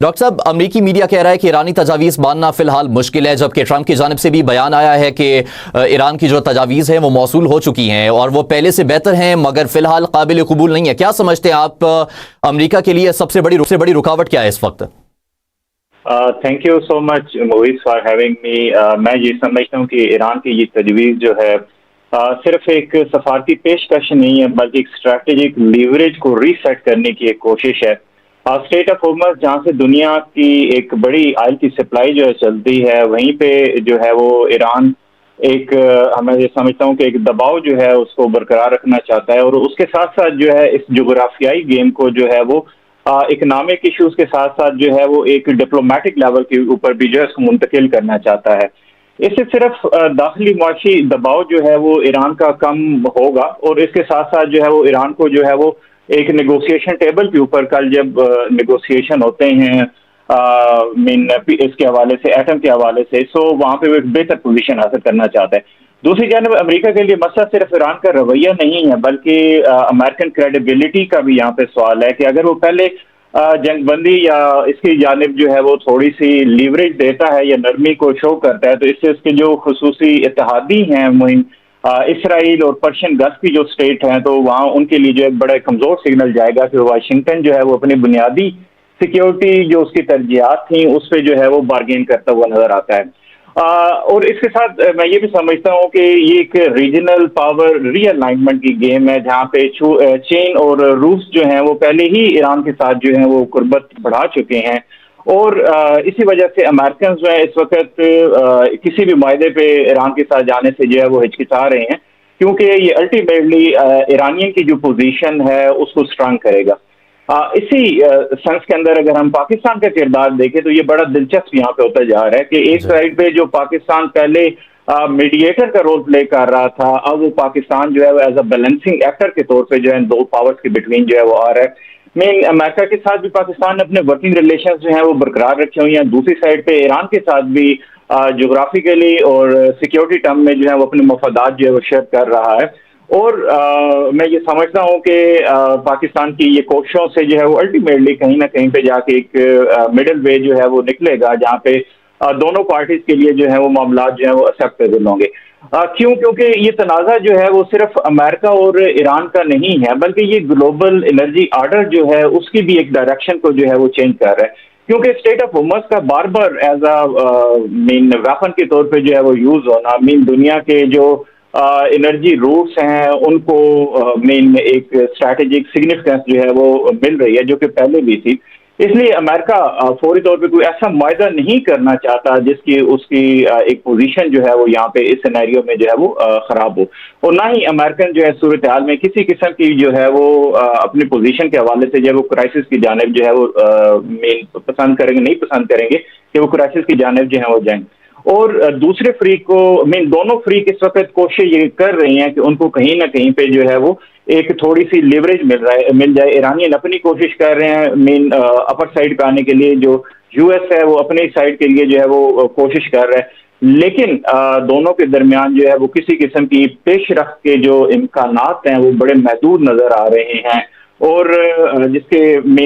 Doctor صاحب، امریکی media کہہ رہا ہے کہ ایرانی تجاویز ماننا فی الحال مشکل ہے، جبکہ ٹرمپ کی جانب سے بھی بیان آیا ہے کہ ایران کی جو تجاویز ہیں وہ موصول ہو چکی ہیں اور وہ پہلے سے بہتر ہیں، مگر فی الحال قابل قبول نہیں ہے۔ کیا سمجھتے ہیں آپ، امریکہ کے لیے سب سے بڑی رکاوٹ کیا ہے اس وقت؟ Thank you so much movies for having me. میں یہ سمجھتا ہوں کہ ایران کی یہ تجویز جو ہے صرف ایک سفارتی پیشکش نہیں ہے، بلکہ ایک اسٹریٹجک لیوریج کو ری سیٹ کرنے کی ایک کوشش ہے۔ اسٹیٹ آف ہارمز، جہاں سے دنیا کی ایک بڑی آئل کی سپلائی جو ہے چلتی ہے، وہیں پہ جو ہے وہ ایران ایک میں یہ سمجھتا ہوں کہ ایک دباؤ جو ہے اس کو برقرار رکھنا چاہتا ہے، اور اس کے ساتھ ساتھ جو ہے اس جغرافیائی گیم کو جو ہے وہ اکنامک ایشوز کے ساتھ ساتھ جو ہے وہ ایک ڈپلومیٹک لیول کے اوپر بھی جو ہے اس کو منتقل کرنا چاہتا ہے۔ اس سے صرف داخلی معاشی دباؤ جو ہے وہ ایران کا کم ہوگا، اور اس کے ساتھ ساتھ جو ہے وہ ایران کو جو ہے وہ ایک نیگوسیشن ٹیبل کے اوپر کل جب نیگوسیشن ہوتے ہیں اس کے حوالے سے، ایٹم کے حوالے سے، سو وہاں پہ وہ ایک بہتر پوزیشن حاصل کرنا چاہتا ہے۔ دوسری جانب امریکہ کے لیے مسئلہ صرف ایران کا رویہ نہیں ہے، بلکہ امریکن کریڈیبلٹی کا بھی یہاں پہ سوال ہے کہ اگر وہ پہلے جنگ بندی یا اس کی جانب جو ہے وہ تھوڑی سی لیوریج دیتا ہے یا نرمی کو شو کرتا ہے، تو اس سے اس کے جو خصوصی اتحادی ہیں مہم اسرائیل اور پرشین گلف کی جو اسٹیٹ ہیں، تو وہاں ان کے لیے جو ایک بڑا کمزور سگنل جائے گا کہ واشنگٹن جو ہے وہ اپنی بنیادی سیکیورٹی جو اس کی ترجیحات تھیں اس پہ جو ہے وہ بارگین کرتا ہوا نظر آتا ہے۔ اور اس کے ساتھ میں یہ بھی سمجھتا ہوں کہ یہ ایک ریجنل پاور ری الائنمنٹ کی گیم ہے، جہاں پہ چین اور روس جو ہیں وہ پہلے ہی ایران کے ساتھ جو ہیں وہ قربت بڑھا چکے ہیں، اور اسی وجہ سے امریکنز جو ہیں اس وقت کسی بھی معاہدے پہ ایران کے ساتھ جانے سے جو ہے وہ ہچکچا رہے ہیں، کیونکہ یہ الٹیمیٹلی ایرانین کی جو پوزیشن ہے اس کو اسٹرانگ کرے گا۔ اسی سینس کے اندر اگر ہم پاکستان کا کردار دیکھیں تو یہ بڑا دلچسپ یہاں پہ ہوتا جا رہا ہے کہ ایک سائڈ پہ جو پاکستان پہلے میڈیٹر کا رول پلے کر رہا تھا، اب وہ پاکستان جو ہے وہ ایز اے بیلنسنگ ایکٹر کے طور پہ جو ہے دو پاورز کے بٹوین جو ہے وہ آ رہا ہے۔ امریکہ کے ساتھ بھی پاکستان نے اپنے ورکنگ ریلیشنز جو ہیں وہ برقرار رکھے ہوئے ہیں، دوسری سائڈ پہ ایران کے ساتھ بھی جغرافیکلی اور سیکیورٹی ٹرم میں جو ہے وہ اپنے مفادات جو ہے وہ شیئر کر رہا ہے، اور میں یہ سمجھتا ہوں کہ پاکستان کی یہ کوششوں سے جو ہے وہ الٹیمیٹلی کہیں نہ کہیں پہ جا کے ایک مڈل وے جو ہے وہ نکلے گا، جہاں پہ دونوں پارٹیز کے لیے جو ہے وہ معاملات جو ہیں وہ ایکسیپٹیبل ہوں گے۔ کیونکہ یہ تنازع جو ہے وہ صرف امریکہ اور ایران کا نہیں ہے، بلکہ یہ گلوبل انرجی آرڈر جو ہے اس کی بھی ایک ڈائریکشن کو جو ہے وہ چینج کر رہا ہے، کیونکہ اسٹیٹ آف ہارمز کا بار بار ایز اے ویپن کے طور پہ جو ہے وہ یوز ہونا، دنیا کے جو انرجی روٹس ہیں ان کو ایک اسٹریٹجک سگنیفیکینس جو ہے وہ مل رہی ہے، جو کہ پہلے بھی تھی۔ اس لیے امریکہ فوری طور پہ کوئی ایسا معاہدہ نہیں کرنا چاہتا جس کی اس کی ایک پوزیشن جو ہے وہ یہاں پہ اس سینیریو میں جو ہے وہ خراب ہو، اور نہ ہی امریکن جو ہے صورتحال میں کسی قسم کی جو ہے وہ اپنی پوزیشن کے حوالے سے جو ہے وہ کرائسس کی جانب جو ہے وہ پسند کریں گے، نہیں پسند کریں گے کہ وہ کرائسس کی جانب جو ہے وہ جائیں۔ اور دوسرے فریق کو دونوں فریق اس وقت کوشش یہ کر رہی ہیں کہ ان کو کہیں نہ کہیں پہ جو ہے وہ ایک تھوڑی سی لیوریج مل جائے۔ ایرانین اپنی کوشش کر رہے ہیں اپر سائڈ پہ آنے کے لیے، جو یو ایس ہے وہ اپنی سائڈ کے لیے جو ہے وہ کوشش کر رہا ہے، لیکن دونوں کے درمیان جو ہے وہ کسی قسم کی پیش رفت کے جو امکانات ہیں وہ بڑے محدود نظر آ رہے ہیں، اور جس کے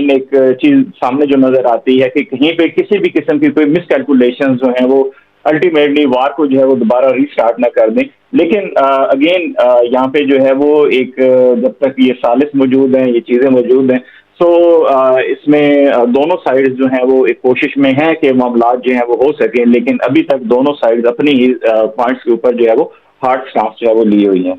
ایک چیز سامنے جو نظر آتی ہے کہ کہیں پہ کسی بھی قسم کی کوئی مس کیلکولیشن جو ہیں وہ الٹیمیٹلی وار کو جو ہے وہ دوبارہ ری سٹارٹ نہ کر دیں۔ لیکن اگین یہاں پہ جو ہے وہ ایک جب تک یہ ثالث موجود ہیں، یہ چیزیں موجود ہیں، سو اس میں دونوں سائڈز جو ہیں وہ ایک کوشش میں ہیں کہ معاملات جو ہیں وہ ہو سکیں، لیکن ابھی تک دونوں سائڈز اپنی ہی پوائنٹس کے اوپر جو ہے وہ ہارڈ سٹانس جو ہے وہ لی ہوئی ہیں۔